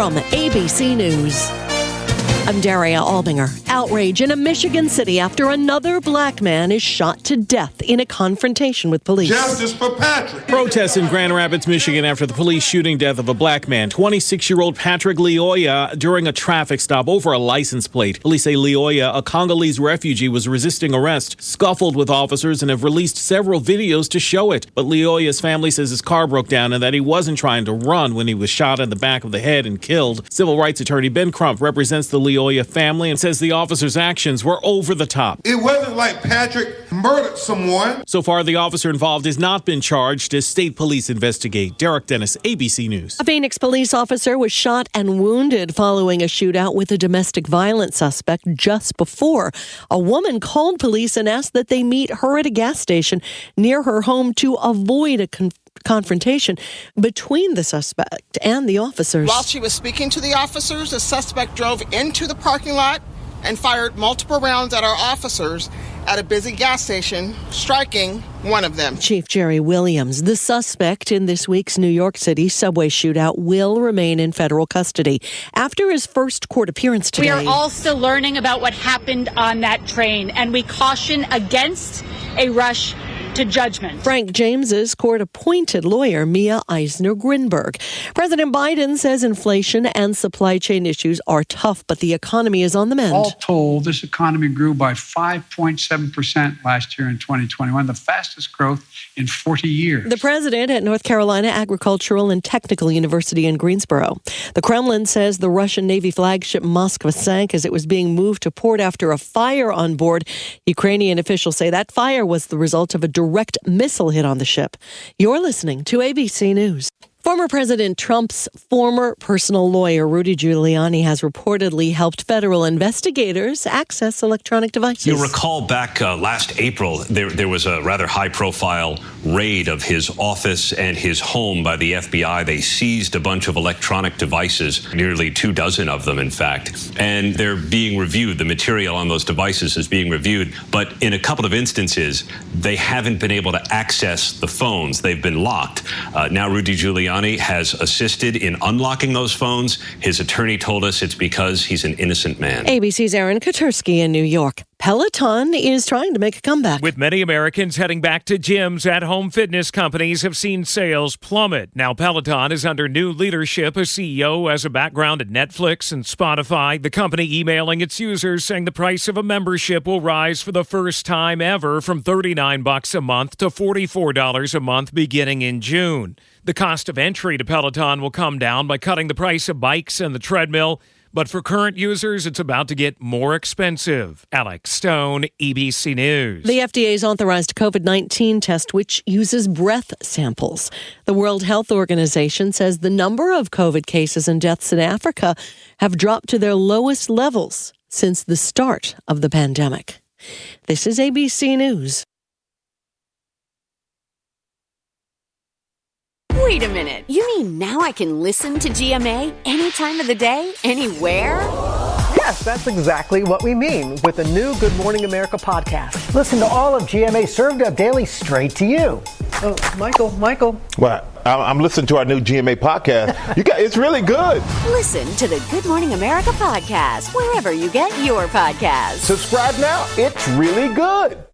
from ABC News. I'm Daria Albinger. Outrage in a Michigan city after another black man is shot to death in a confrontation with police. Justice for Patrick. Protests in Grand Rapids, Michigan after the police shooting death of a black man, 26-year-old Patrick Leoya, during a traffic stop over a license plate. Police say Leoya, a Congolese refugee, was resisting arrest, scuffled with officers, and have released several videos to show it. But Leoya's family says his car broke down and that he wasn't trying to run when he was shot in the back of the head and killed. Civil rights attorney Ben Crump represents the Leoya family and says the officer's actions were over the top. It wasn't like Patrick murdered someone. So far, the officer involved has not been charged as state police investigate. Derek Dennis, ABC News. A Phoenix police officer was shot and wounded following a shootout with a domestic violence suspect just before. A woman called police and asked that they meet her at a gas station near her home to avoid a confrontation between the suspect and the officers. While she was speaking to the officers, the suspect drove into the parking lot and fired multiple rounds at our officers at a busy gas station, striking one of them. Chief Jerry Williams, the suspect in this week's New York City subway shootout, will remain in federal custody after his first court appearance today. We are all still learning about what happened on that train, and we caution against a rush to judgment. Frank James's court-appointed lawyer, Mia Eisner-Grinberg. President Biden says inflation and supply chain issues are tough, but the economy is on the mend. All told, this economy grew by 5.7% last year in 2021, the fastest growth in 40 years. The president at North Carolina Agricultural and Technical University in Greensboro. The Kremlin says the Russian Navy flagship Moskva sank as it was being moved to port after a fire on board. Ukrainian officials say that fire was the result of a direct missile hit on the ship. You're listening to ABC News. Former President Trump's former personal lawyer, Rudy Giuliani, has reportedly helped federal investigators access electronic devices. You'll recall back last April, there was a rather high-profile raid of his office and his home by the FBI. They seized a bunch of electronic devices, nearly 24 of them, in fact, and they're being reviewed. The material on those devices is being reviewed, but in a couple of instances, they haven't been able to access the phones. They've been locked. Now, Rudy Giuliani has assisted in unlocking those phones. His attorney told us it's because he's an innocent man. ABC's Aaron Katursky in New York. Peloton is trying to make a comeback. With many Americans heading back to gyms, at-home fitness companies have seen sales plummet. Now Peloton is under new leadership. A CEO has a background at Netflix and Spotify. The company emailing its users saying the price of a membership will rise for the first time ever from $39 a month to $44 a month beginning in June. The cost of entry to Peloton will come down by cutting the price of bikes and the treadmill. But for current users, it's about to get more expensive. Alex Stone, ABC News. The FDA's authorized COVID-19 test, which uses breath samples. The World Health Organization says the number of COVID cases and deaths in Africa have dropped to their lowest levels since the start of the pandemic. This is ABC News. Wait a minute. You mean now I can listen to GMA any time of the day, anywhere? Yes, that's exactly what we mean with the new Good Morning America podcast. Listen to all of GMA served up daily straight to you. Oh, Michael. What? I'm listening to our new GMA podcast. It's really good. Listen to the Good Morning America podcast wherever you get your podcasts. Subscribe now. It's really good.